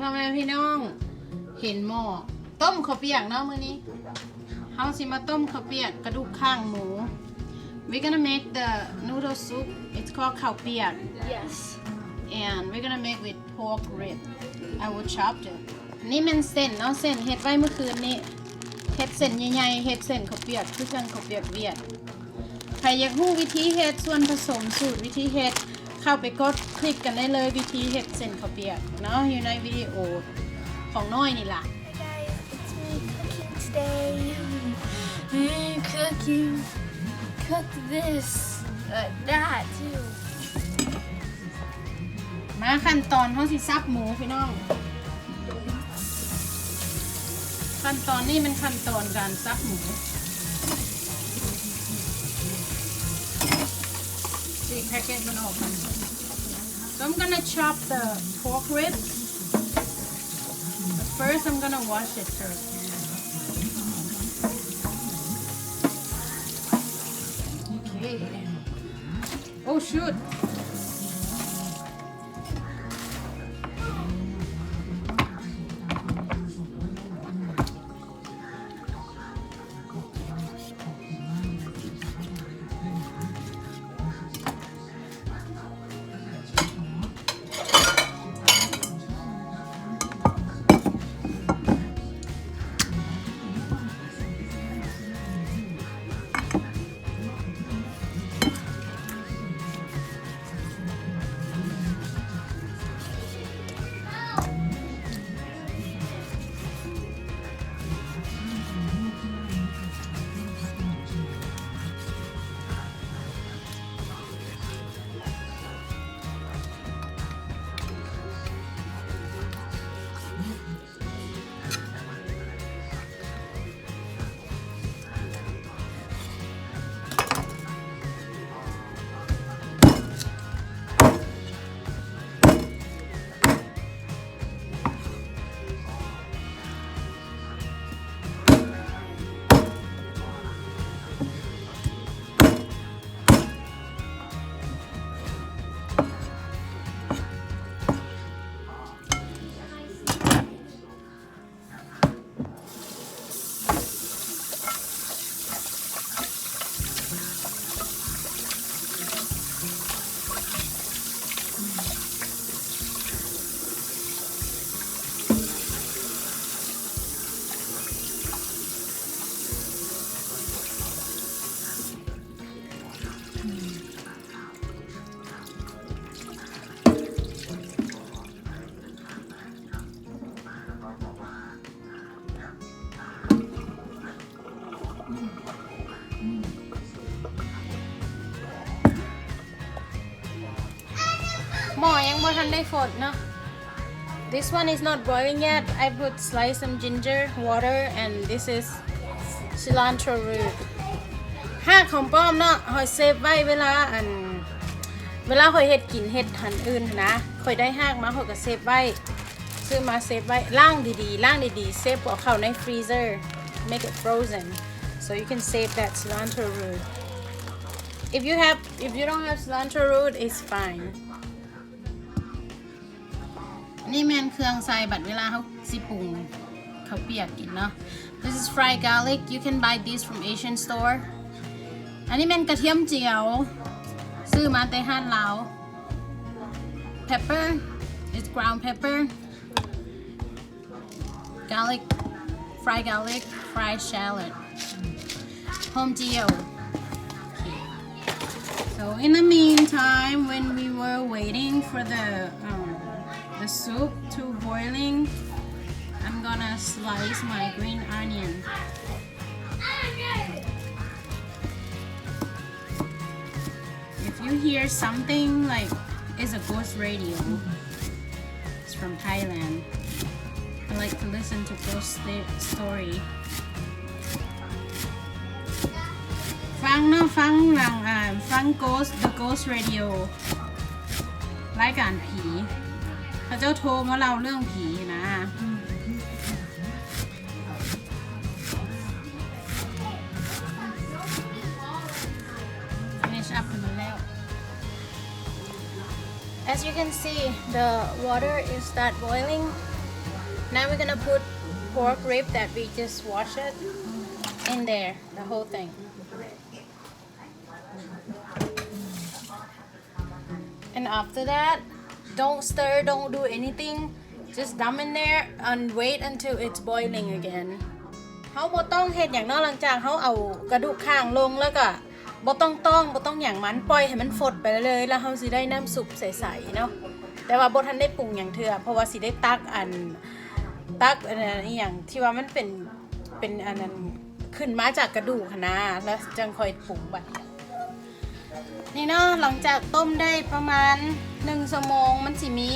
พ่อแม่พี่น้องเห็นหม้อต้มข้าวเปียกเนาะมื้อนี้เฮาสิมาต้มข้าวเปียกกระดูกข้างหมู We're gonna make the noodle soup. It's called ข้าวเปียก Yes. and we're gonna make with pork rib. I will chop it. นี่มันเส้นเนาะเส้นเฮ็ดไว้เมื่อคืนนี้เฮ็ดเส้นใหญ่ๆเฮ็ดเส้นข้าวเปียกคือกันข้าวเปียกเวียดใครอยากรู้วิธีเฮ็ดส่วนผสมสูตรวิธีเฮ็ดเข้าไปกดคลิกกันได้เลยวิธีเฮ็ดเส้นข้าวเปียกเนาะอยู่ในวิดีโอของน้อยนี่ล่ะ Hey guys, it's me cooking today. Cooking. Cook this. That too. มาขั้นตอนเขาสิซับหมูพี่น้องขั้นตอนนี้มันขั้นตอนการซับหมูฉีกแพ็กเกจมันออกมา So I'm gonna chop the pork ribs. But first I'm gonna wash it first. Okay. Oh shoot.หม้อยังบ่ทันได้ฝดเนาะ This one is not boiling yet. I put slice some ginger, water, and this is cilantro root. ห้าของป้อมเนาะหอยเซฟไว้เวลาหอยเฮ็ดกินเฮ็ดหันอื่นนะหอยได้ห้างมาหอยก็เซฟไว้ซื้อมาเซฟไว้ล้างดีๆเซฟเอาเข้าในฟรีเซอร์ make it frozen so you can save that cilantro root. If you don't have cilantro root, it's fine. นี่แม่นเครื่องใส่บัดเวลาเขาสิปรุงข้าวเปียกกินเนาะ This is fried garlic. You can buy this from Asian store. อันนี้แม่นกระเทียมเจียวซื้อมาแต่ห้านลาว Pepper. It's ground pepper. Garlic. Fried garlic. Fried shallot. หอมเจียว So in the meantime, when we were waiting for the soup to boiling, I'm gonna slice my green onion. If you hear something like it's a ghost radio, it's from Thailand. I like to listen to ghost story. ฟังเนาะฟังหลังฟัง the ghost radio รายการผีพระเจ้าโทรมาเล่าเรื่องผีนะ finish up มันแล้ว As you can see, the water is start boiling. Now we're gonna put pork rib that we just washed it in there, the whole thing. And after that, don't stir, don't do anything. Just dump in there and wait until it's boiling again. เขาบ่ต้องเฮ็ดอย่างนอกหลังจากเขาเอากระดูกข้างลงแล้วก็บ่ต้องอย่างมันปล่อยให้มันฟดไปเลยแล้วเขาสิได้น้ำซุปใสๆเนาะแต่ว่าบ่ทันได้ปรุงอย่างเถื่อเพราะว่าสิได้ตักอันอีหยังที่ว่ามันเป็นอันนั้นขึ้นมาจากกระดูกหั่นนะแล้วจังค่อยปรุงบัดนี่เนาะหลังจากต้มได้ประมาณ1 ชั่วโมงมันสิมี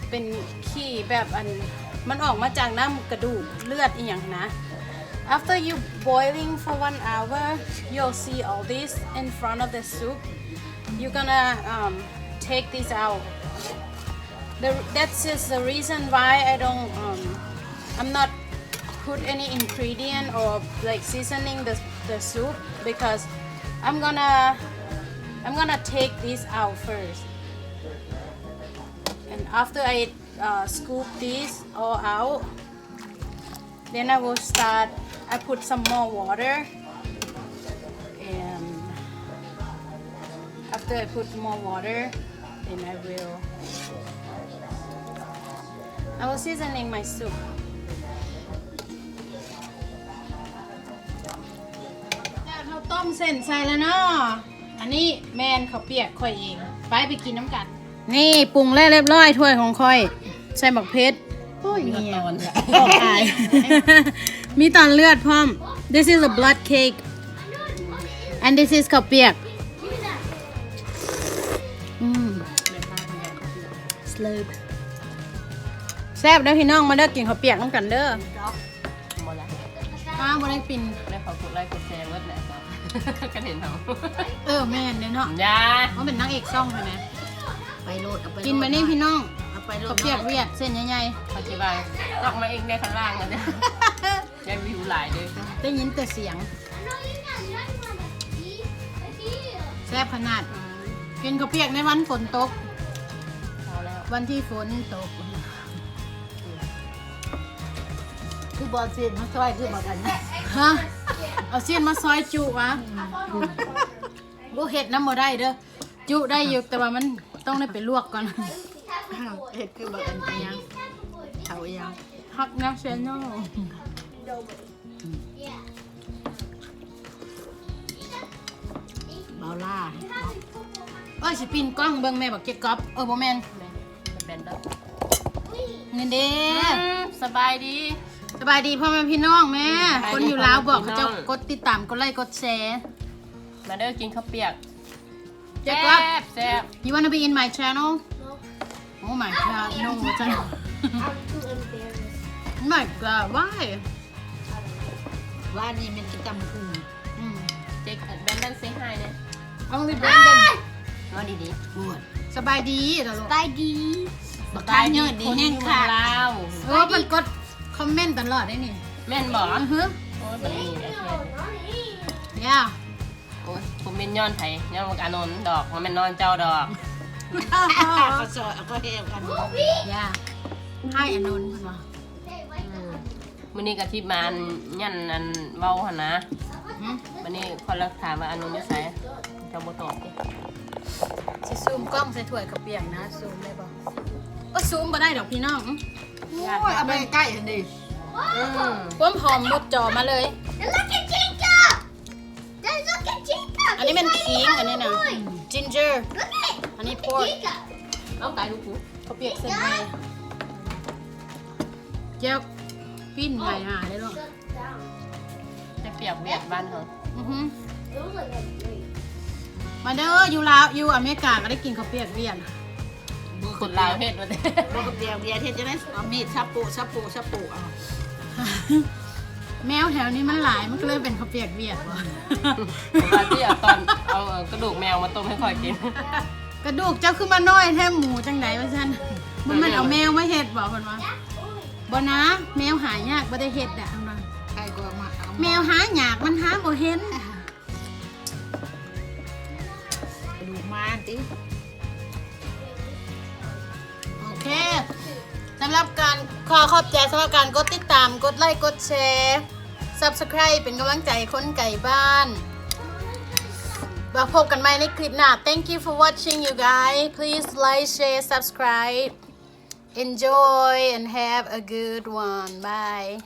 เป็นขี้แบบอันมันออกมาจากน้ำกระดูกเลือดอีหยังนะ After you boiling for 1 hour, you'll see all this in front of the soup. You're gonna take this out. That's just the reason why I'm not put any ingredient or like seasoning the soup because I'm gonna take this out first. And after I scoop this all out, then I will start. I put some more water, and after I put more water, then I will seasoning my soup. เราต้มเส้นใส่แล้วเนาะอันนี้แมนเขาวเปียกค่อยเองไปกินน้ำกันนี่ปรุงแล้วเรียบร้อยถ้วยของค่อยใส่หมักเพชรโอ้ยมีตอนออกอาย มีตอนเลือดพร้อม This is a blood cake and this is ข้าวเปียกSlope แซ่บเด้อพี่น้องมาเด้อกินข้าวเปียกน้ำกันเด้อป้าบ่ได้ปิ่น แล้วเขากดไลค์กดแชร์เวิร์ดแหละครับก็เห็นเขา แม่นเด้อเนาะ ยา เขาเป็นนางเอกซ่องใช่ไหม ไปโลดเอาไป กินมานี่พี่น้อง เอาไปโล ข้า ด วเปียกเวียดเส้นใหญ่ ปัจจุบันตอกมาเองในข้างล่างเลยได้วิวหลายเลย ๆได้ยินแต่เสียงแซ่บขนาดกินข้าวเปียกในวันฝนตก เอาแล้ว วันที่ฝนตก คือบอลเซียนมาช่วยคือบอกกันนะ ฮะเอาเสี้ยนมาซอยจุวะบ่เห็ดน้ำบ่ได้เด้อจุได้อยู่แต่ว่ามันต้องได้ไปลวกก่อน เห็ดคือบอกกันไปยังเขายัง ฮักนะเชนโน่ เบาล่า สิปินกล้องเบิ่งแม่บอกเก็บก๊อบบ่แม่น มันเป็นแล้ว นี่เด้ สบายดี สบายดีพ่อแม่พี่น้องแม่ สบายดี คนอยู่ลาวบอก พี่ เขา น้ จะ อง กดติดตามกดไลค์กดแชร์ มาเด้อกินข้าวเปียก เจ๊ก๊อบ แซ่บ You wanna be in my channel Oh my god no จัง I'm too embarrassed. My god why ว่านี่มันกินตำพุง เจ๊แบนดันเซ็งไฮเนี่ย Only Brandon นอนดี ปวด สบายดีเหรอลูก Bye, D. ๆ บักข้างเยอะดีแห้งค่ะ ลาว มันกดคอมเมนต์ตลอดได้นี่ แม่นบอก อือฮึ โอ้ยมันมีไอ้แค่ ย่า โอ้ยผมเป็นย้อนไผ่ย้อนอานนท์ดอกมันเป็นนอนเจ้าดอก เขาซอยเอาก็เฮลกัน ย่าให้อนุนเพิ่นว่า มื้อนี้กะทิมานยันอันเว้าหั่นนะ หึ วันนี้คนละถามว่าอานนท์อยู่ไสเจ้าบ่ตอบดิ สิซูมกล้องใส่ถ้วยกระเปียกนะซูมได้บ่ก็ซูมบ่ได้ดอกพี่น้อง โอ้ยเอาไปใกล้อันนี้ ความหอมมุดจอมาเลย Then look at Jacob. Then look at Jacob. อันนี้เป็นขิงอันนี้นะ ginger Look at อันนี้ pork Jacob. เอาตายลูกกู กระเปียกเส้นในเจ้าปิ้นใหญ่หาได้ลูก จะเปียกเวียดบ้านเฮา อือฮึ It was like that great. มาเด้ออยู่ลาวอยู่อเมริกาก็ได้กินข้าวเปียกเวียน คนลาวเฮ็ดว่าแต่ บอกเดียวเดียวเทศจะได้เอามีดชับปูเอา แมวแถวนี้มันหลายมันก็เลยเป็นข้าวเปียกเวียดว่ะ ปาร์ตี้ตอนเอากระดูกแมวมาต้มให้ค่อยกิน กระดูกเจ้าคือมาน้อยแทมหมูจังไหนวะฉันมันเอาแมวมาเห็ดบอกมันว่าบ่นะแมวหายากบ่ได้เห็ดอ่ะมันว่า ใครก็มาเอา แมวหายากมันหาบ่เห็น ดูมาติ โอเค สำหรับการขอบใจสำหรับการกดติดตามกดไลค์กดแชร์ Subscribe เป็นกำลังใจคนไก่บ้านมาพบกันใหม่ในคลิปหน้า Thank you for watching you guys please like share subscribe enjoy and have a good one bye